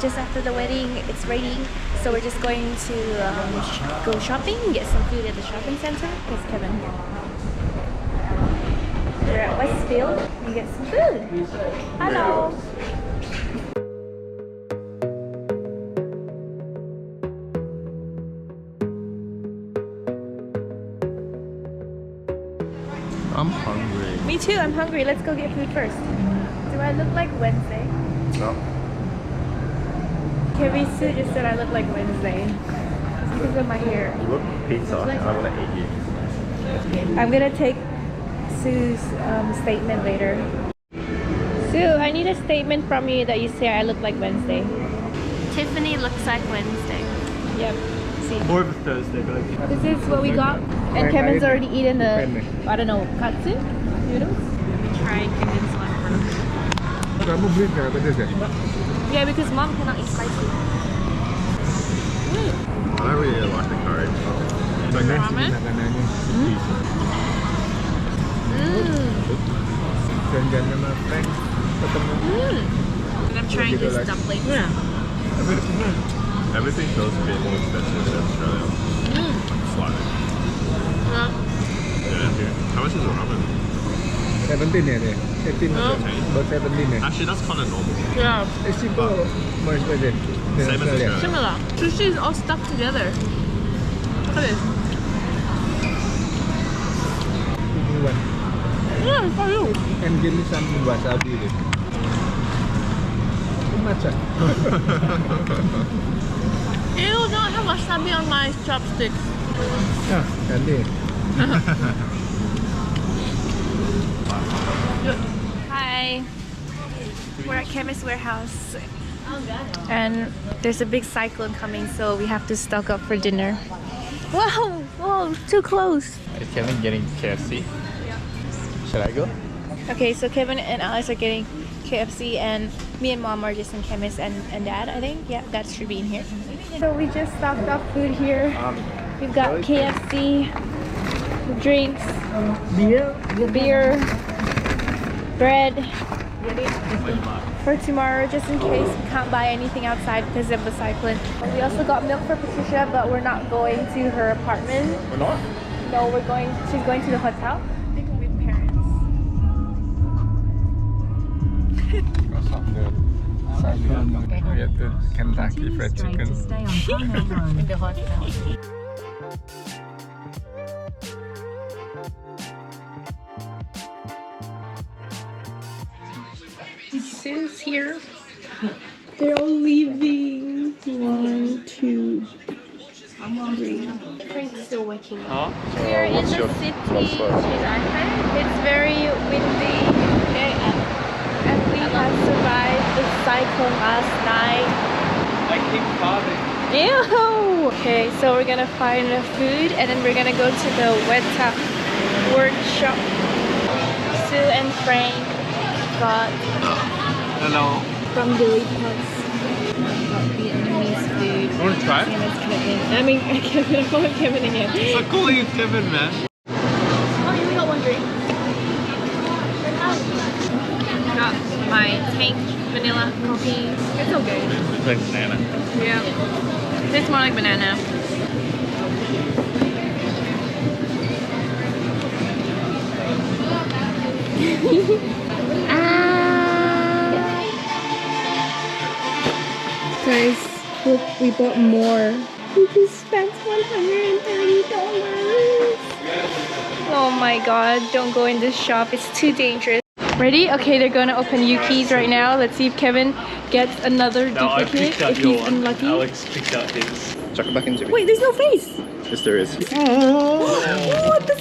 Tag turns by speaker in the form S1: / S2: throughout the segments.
S1: Just after the wedding, it's raining, so we're just going to go shopping and get some food at the shopping center. Here's Kevin. We're at Westfield and get some food. Hello.
S2: I'm hungry.
S1: Me too, I'm hungry. Let's go get food first. Do I look like Wednesday?
S2: No.
S1: Kevin Sue just said I look like Wednesday. It's because of my hair.
S2: You look pizza and I want to eat you.
S1: I'm gonna take Sue's statement later. Sue, I need a statement from you that you say I look like Wednesday. Tiffany looks like Wednesday. Yep. See.
S2: More of a Thursday, but
S1: This is what we got, and Kevin's already eaten the, I don't know, katsu noodles. Let me try Kevin's one first. Yeah, because mom cannot eat spicy.
S2: I don't really like the curry.
S1: Ramen? And I'm trying this dumpling.
S2: Everything feels a bit more expensive in Australia. Slightly. Yeah. How much is the ramen?
S3: 17 yeah, 18 about 17
S2: Actually, that's kind of normal.
S1: Yeah.
S3: It's simple, more expensive than
S2: Same as
S3: Australia.
S2: Australia.
S1: Similar. Sushi is all stuck together. Look at this.
S3: Give me one.
S1: Yeah, for you.
S3: And give me some wasabi. Too much.
S1: Ew, don't have wasabi on my chopsticks.
S3: Yeah, candy.
S1: Hi. We're at Chemist Warehouse. And there's a big cyclone coming, so we have to stock up for dinner. Whoa! Whoa! Too close!
S2: Is Kevin getting KFC?
S1: Yeah.
S2: Should I go?
S1: Okay, so Kevin and Alex are getting KFC, and me and mom are just in Chemist and dad, I think. Yeah, dad should be in here. So we just stocked up food here. We've got KFC, drinks, beer, bread for tomorrow, just in case we can't buy anything outside because of the cyclone. We also got milk for Patricia, but we're not going to her apartment.
S2: We're not?
S1: No, she's going to the hotel. I think with parents.
S3: What's up, dude? We have the Kentucky Fried Chicken.
S1: In the hotel. Sue's here. They're all leaving. 1, 2, 3. Frank's still waking up. We're in the city. It's very windy. Okay, and we have survived the cyclone last night.
S2: I keep carving.
S1: Ew! Okay, so we're gonna find the food and then we're gonna go to the Weta workshop. Sue and Frank got
S2: Hello.
S1: from Billy Pugs. Got Vietnamese food.
S2: You want to try it?
S1: Same as Kevin. I mean, Kevin. I'm calling Kevin again.
S2: So calling you Kevin, man.
S1: Oh, you got one drink. Got my tank vanilla coffee. It's okay.
S2: It's like banana.
S1: Yeah. Tastes more like banana. Guys, look, we bought more. We just spent $130. Oh my god, don't go in this shop. It's too dangerous. Ready? Okay, they're gonna open Yuki's right now. Let's see if Kevin gets another duplicate. If he's unlucky.
S2: Alex picked out his. Chuck it back into me.
S1: Wait, there's no face.
S2: Yes, there is.
S1: What the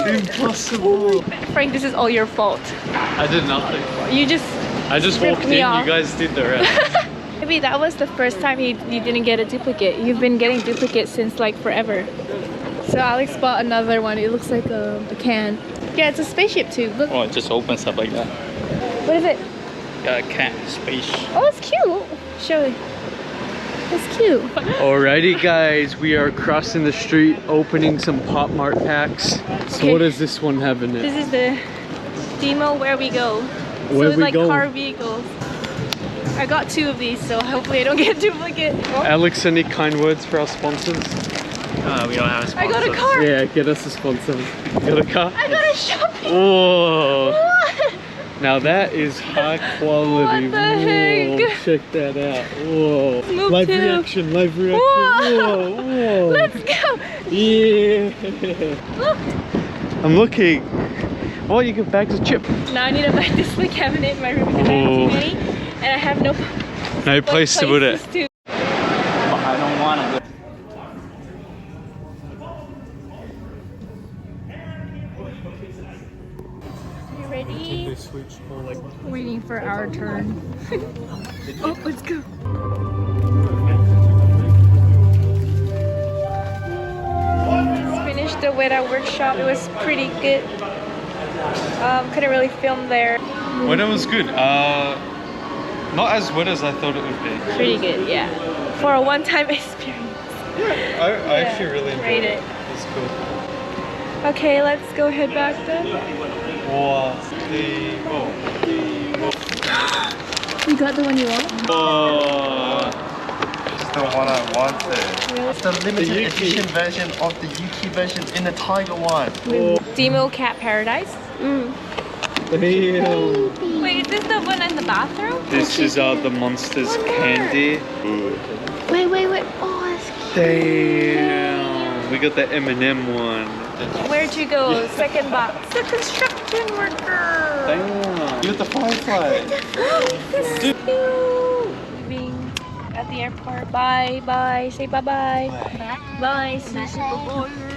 S2: Impossible.
S1: Frank, this is all your fault.
S2: I did nothing.
S1: You just
S2: I just
S1: ripped
S2: walked
S1: me
S2: in,
S1: off.
S2: you guys did the rest.
S1: Maybe that was the first time you didn't get a duplicate. You've been getting duplicates since like forever. So Alex bought another one. It looks like a can. Yeah, it's a spaceship too. Look.
S2: Oh, it just opens up like that.
S1: What is it?
S2: Yeah, cat space.
S1: Oh, it's cute. Show it. It's cute.
S2: Alrighty guys, we are crossing the street opening some PopMart packs. So
S1: Okay.
S2: what does this one have in it?
S1: This is the demo where we go.
S2: Where
S1: so it's
S2: we
S1: like
S2: go?
S1: car vehicles. I got 2 of these, so hopefully I don't get duplicate. Oh.
S3: Alex, any kind words for our sponsors?
S2: We don't have a sponsor.
S1: I got a car!
S3: Yeah, get us a sponsor. You got a car?
S1: I got a shopping!
S3: Oh!
S1: What?
S3: Now that is high quality.
S1: What the heck?
S3: Whoa, check that out. Whoa.
S1: Move
S3: Live
S1: to.
S3: reaction, live reaction.
S1: Whoa.
S3: Whoa, whoa.
S1: Let's go!
S3: Yeah.
S1: Look!
S3: I'm looking. Oh, you get bags of chip.
S1: Now I need to buy display cabinet in my room because I have too many. And I have no
S3: place to put it.
S1: to.
S3: I don't want it.
S1: You ready? Waiting for our turn. Oh, let's go. Just finished the Weta workshop. It was pretty good. Couldn't really film there.
S3: Weta was good. Not as wet as I thought it would be.
S1: Pretty good, yeah. For a one-time experience.
S3: I actually really enjoyed it. It's cool.
S1: Okay, let's go head back then. You got the one you want?
S2: It's the one I wanted.
S1: Really?
S2: It's the limited edition version of the Yuki version in the tiger one.
S1: Demo Cat Paradise.
S3: Damn.
S1: Wait, is this the one in the bathroom?
S3: This is the Monsters candy.
S1: Wait. Oh, that's cute.
S3: Damn. We got the M&M one.
S1: Where'd you go? Second box. The construction worker.
S3: Damn. You got the Firefly.
S1: This is cute. Leaving at the airport. Bye. Say bye-bye. Bye.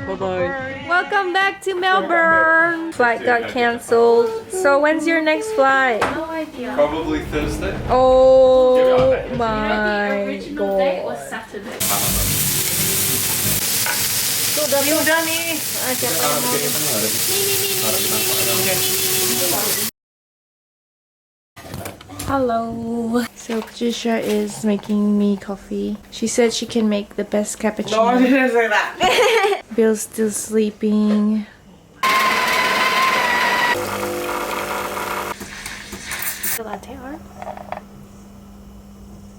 S1: Bye-bye. Welcome back to Melbourne. Flight got cancelled. So when's your next flight?
S4: No idea.
S3: Probably Thursday.
S1: Oh
S4: The
S1: my
S4: original date was
S1: god.
S4: Saturday.
S1: Hello. So Patricia is making me coffee. She said she can make the best cappuccino. No, I didn't say that. Bill's still sleeping. The latte art.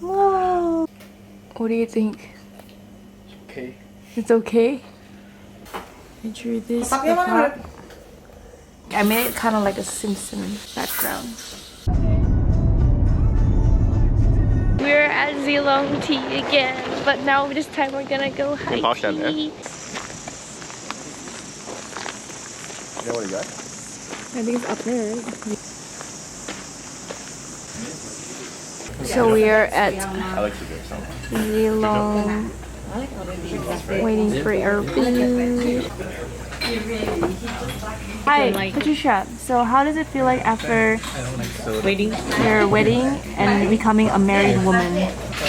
S1: Whoa. What do you think?
S3: Okay.
S1: It's okay? I drew this. I made it kind of like a Simpson background. We're at Zealong Tea again, but now this time we're gonna go high tea.
S2: You know what you got?
S1: I think it's up there. So we are at
S2: I like to do something.
S1: Zealong, waiting for our food. Hi, Patricia. So how does it feel like after your wedding and becoming a married woman?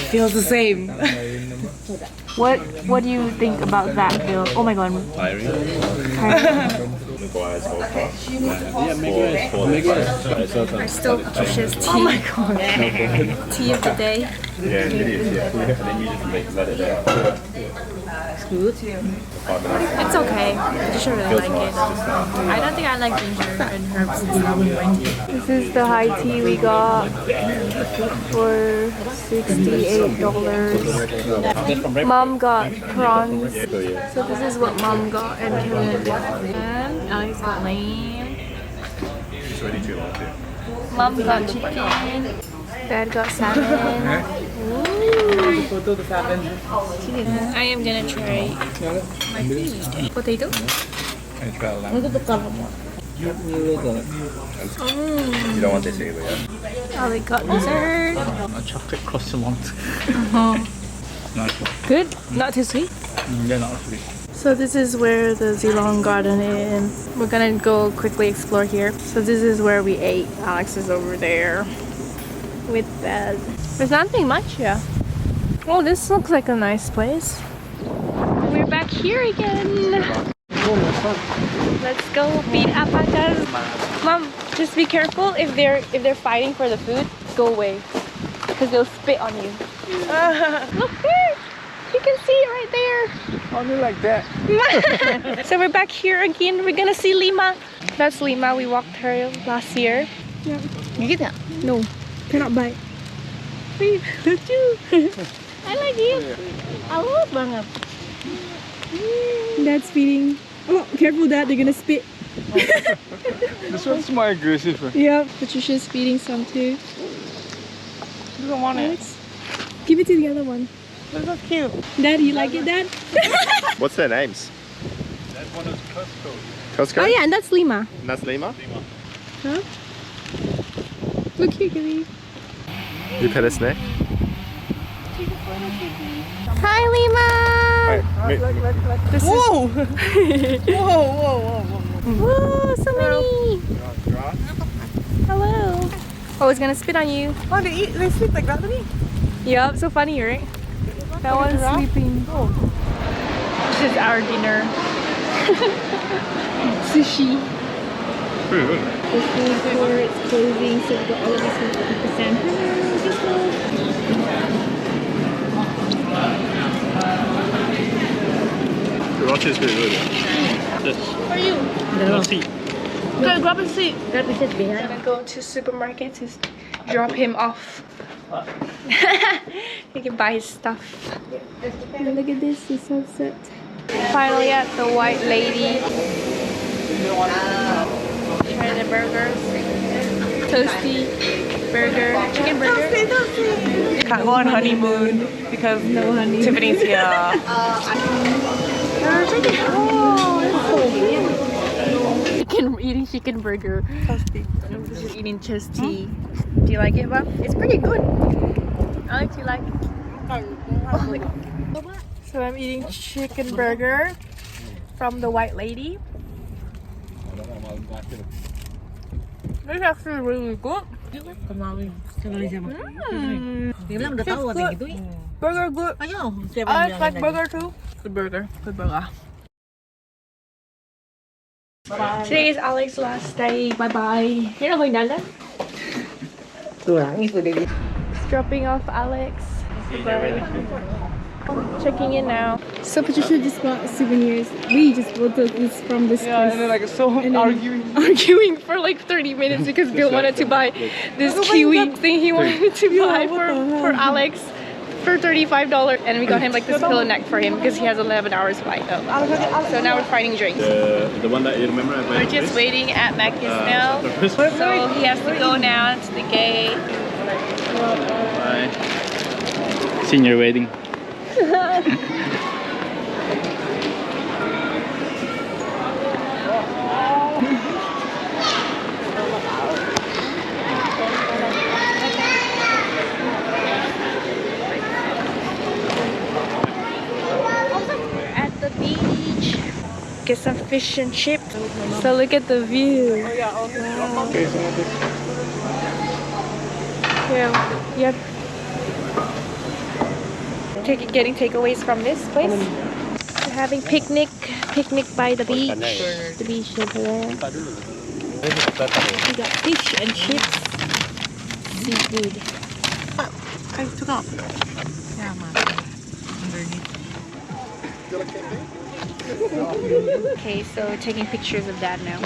S5: Feels the same.
S1: What do you think about that, Bill? Oh my god. We're still Patricia's tea. Oh my god. Tea of the day.
S2: Yeah, it is. Yeah. And then you just let it out.
S1: It's okay. Patricia really like it. I don't think I like ginger and herbs and stuff in my tea. This is the high tea we got for $68. Mom got prawns. So this is what Mom got and Kevin got. And Alex got lamb.
S2: It's already too long too.
S1: Mom got chicken. Dad got salmon. I am gonna try my food. Potato?
S2: You don't want this either, yeah?
S1: Ali got dessert.
S3: A chocolate croissant.
S1: Good? Not too sweet?
S3: Yeah, not sweet.
S1: So this is where the Zealong garden is. We're gonna go quickly explore here. So this is where we ate. Alex is over there with that. There's nothing much here. Oh, this looks like a nice place. We're back here again. Let's go feed alpacas. Mom, just be careful if they're fighting for the food. Go away, because they'll spit on you. Look there. You can see it right there.
S3: Only like that.
S1: So we're back here again. We're gonna see Lima. That's Lima. We walked her last year. Yeah. You get that? No, cannot bite. sweet. Lucu. I like it. Halus banget. Dad's feeding. Oh, careful, Dad. They're gonna spit.
S3: This one's more aggressive.
S1: Yep. Patricia's feeding some too.
S3: You don't want it.
S1: Give it to the other one.
S3: This is cute.
S1: Dad, you like it, Dad?
S2: What's their names?
S3: That one is Costco.
S2: Costco?
S1: Oh yeah, and that's Lima.
S2: And that's Lima?
S1: Huh? Look here, Gilly.
S2: You pet a snake?
S1: Hi, Lima. This
S3: Whoa!
S1: Is... whoa, so many. Hello. Oh, it's gonna spit on you.
S4: Oh, they sleep like that, don't
S1: Yup, so funny, right? That one's sleeping. Oh. This is our dinner. Sushi.
S2: Pretty good.
S1: The food court is closing, so we've got all of this 50%.
S2: The roti is pretty good. This.
S1: For you.
S2: Roti.
S1: Go grab a seat. I'm gonna go to supermarket to drop him off. He can buy his stuff. Look at this, the sunset. Finally at the White Lady. Try the burgers. Toasty burger. Chicken burger.
S4: they? Can't go on honeymoon because
S1: No honey.
S4: Tiffany's here.
S1: Oh, that's so good. Eating chicken burger.
S4: Toasty.
S1: She's eating toasty. Do you like it, Bob? It's pretty good. Alex, you like it? So I'm eating chicken burger from the White Lady. It's actually really good. Burger good. I like burger too. Good burger. Good burger. Today is Alex's last day. Bye bye. You're not going down there? Dropping off Alex. Checking in now. So Patricia just bought souvenirs. We just bought this from this place.
S4: And then like
S1: arguing for like 30 minutes because Bill wanted to buy this kiwi thing he wanted to buy for Alex for $35, and we got him like this pillow neck for him because he has 11 hours flight. So now we're finding drinks.
S2: The one that you remember I
S1: We're just waiting at Mac's now. So he has to go now to the gate.
S3: Bye. Senior wedding.
S1: At the beach. Get some fish and chips. So look at the view. Wow. Yeah. Yep. Getting takeaways from this place. We're having picnic by the beach. The beach over there. We got fish and chips. Seafood.
S4: I took off. Yeah, man. Underneath.
S1: Okay, so we're taking pictures of that now.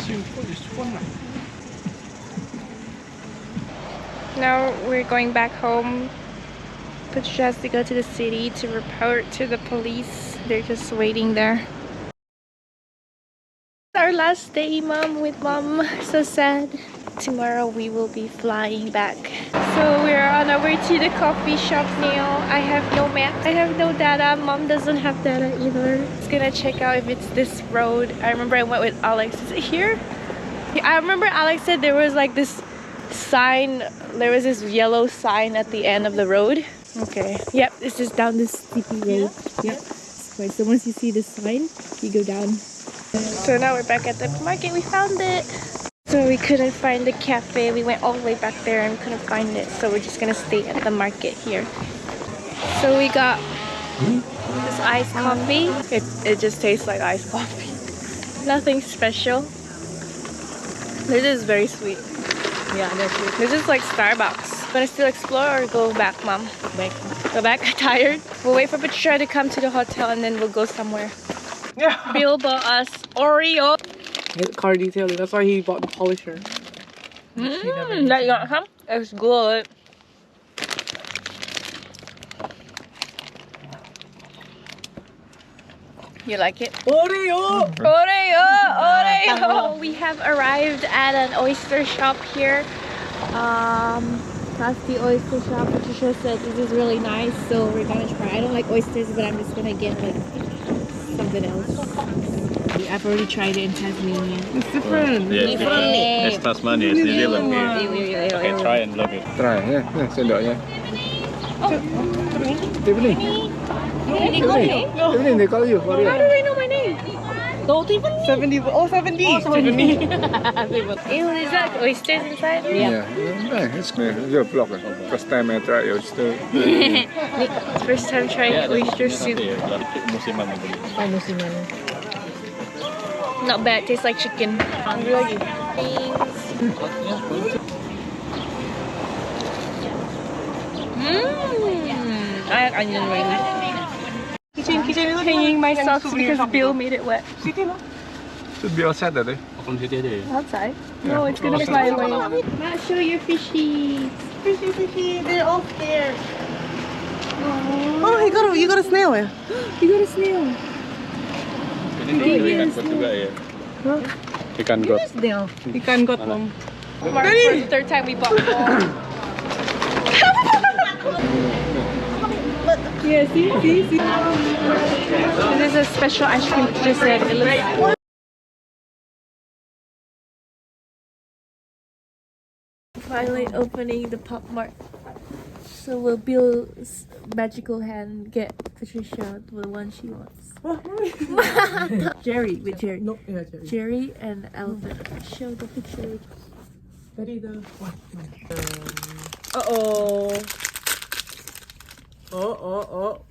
S1: Now we're going back home. Patricia has to go to the city to report to the police. They're just waiting there. Our last day, Mom, with Mom. So sad. Tomorrow we will be flying back. So we're on our way to the coffee shop now. I have no map. I have no data. Mom doesn't have data either. Just gonna check out if it's this road. I remember I went with Alex. Is it here? I remember Alex said there was like this sign. There was this yellow sign at the end of the road. Okay. Yep, it's just down this steepy road. Yep. So once you see the sign, you go down. So now we're back at the market. We found it. So we couldn't find the cafe. We went all the way back there and couldn't find it. So we're just gonna stay at the market here. So we got this iced coffee. It just tastes like iced coffee. Nothing special. This is very sweet. Yeah, that's sweet. This is like Starbucks. Gonna still explore or go back, Mom? Back. Go back? Tired? We'll wait for Patricia to come to the hotel and then we'll go somewhere.
S4: Yeah.
S1: Bill bought us Oreo.
S4: Car detailing. That's why he bought the polisher.
S1: That you got some? It's good. You like it?
S4: Oreo!
S1: We have arrived at an oyster shop here. That's the oyster shop. Patricia said this is really nice, so we're gonna try. I don't like oysters, but I'm just gonna get like something else. I've already tried it in Tasmania.
S4: It's different.
S2: Yeah, it's Tasmania, it's New Zealand here. Okay, try and look it.
S3: Try ya, sendoknya. Tiffany. Tiffany, they call you.
S1: How do they know my name? Don't even
S4: 70. Oh, 70.
S1: Ew, is that oysters inside?
S3: Yeah. It's your vlog. First time I try oyster.
S1: First time trying oyster soup.
S2: Musiman na dito.
S1: Oh, musiman. Not bad, tastes like chicken. Hungry. I like onion rings.
S4: Kitchen
S1: Hanging my socks because Bill made it wet.
S3: Should be outside today.
S1: Outside? No, it's gonna fly away. Matt, show your fishies.
S4: Fishy, they're all scared. Oh, you got a snail.
S1: You got a snail.
S2: Ikan got juga ya. Ikan got.
S4: Ikan got them.
S1: Mark, for the third time we bought more. Yeah, see? This is a special ice cream just said. It looks finally opening the PopMart. So will Bill's magical hand get Patricia the one she wants? Jerry with Jerry.
S4: No, yeah, Jerry.
S1: Jerry and Albert. Show the picture.
S4: Ready the one. Oh.
S1: Oh,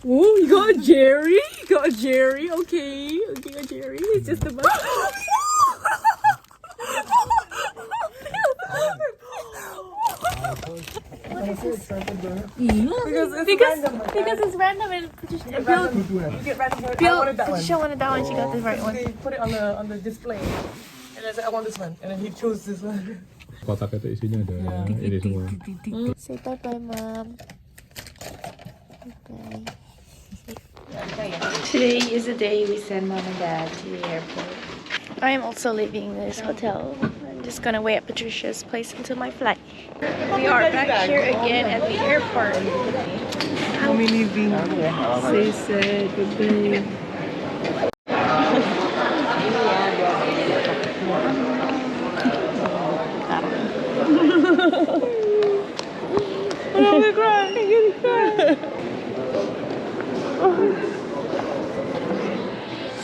S1: you got a Jerry? You got a Jerry? Okay, you got a Jerry. It's just a bunch. Because it's random and Bill Patricia wanted that one. She got the right one.
S4: They put it on the display, and I said I want this one, and then he chose this one.
S2: Kotak itu isinya ada ini semua.
S1: Say bye bye, Mom. Bye. Today is the day we send Mom and Dad to the airport. I am also leaving this hotel. I'm just gonna wait at Patricia's place until my flight. We are back here again at the airport.
S4: Mommy leaving.
S1: Say sad goodbye.
S4: I'm gonna cry.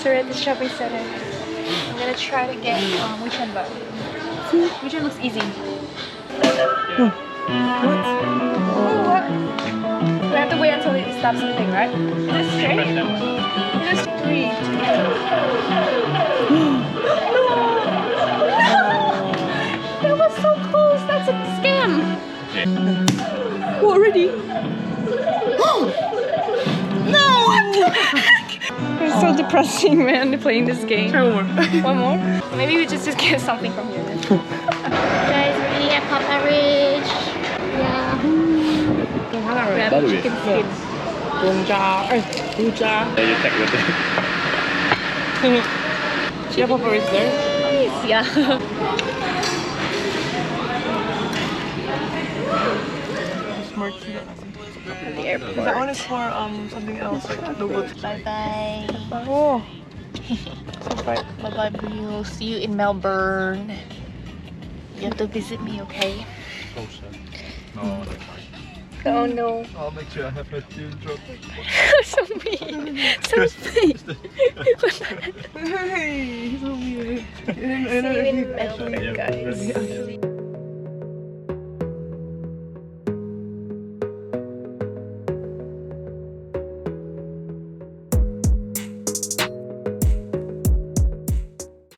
S1: So we're at the shopping center. I'm gonna try to get which one bar. Which one looks easy? What? We have to wait until it stops moving, right? Is it straight? It is straight. That was so close. That's a scam. What, already? No! It's so depressing, man, playing this game.
S4: Try one more.
S1: One more? Maybe we just get something from here then. Guys, we're eating at PopMart Ridge. Yeah. Grab chicken skins.
S4: Bunja.
S2: You check with it.
S4: Yeah, Papa is there.
S1: Nice, yeah.
S4: Smart.
S1: At the airport.
S4: That one is for something else.
S1: Bye bye.
S4: Oh.
S1: Bye bye, Bill. See you in Melbourne. You have to visit me, okay?
S2: No.
S1: Oh no.
S2: I'll make sure I have a teardrop.
S1: So mean. So mean.
S4: Hey, so weird. And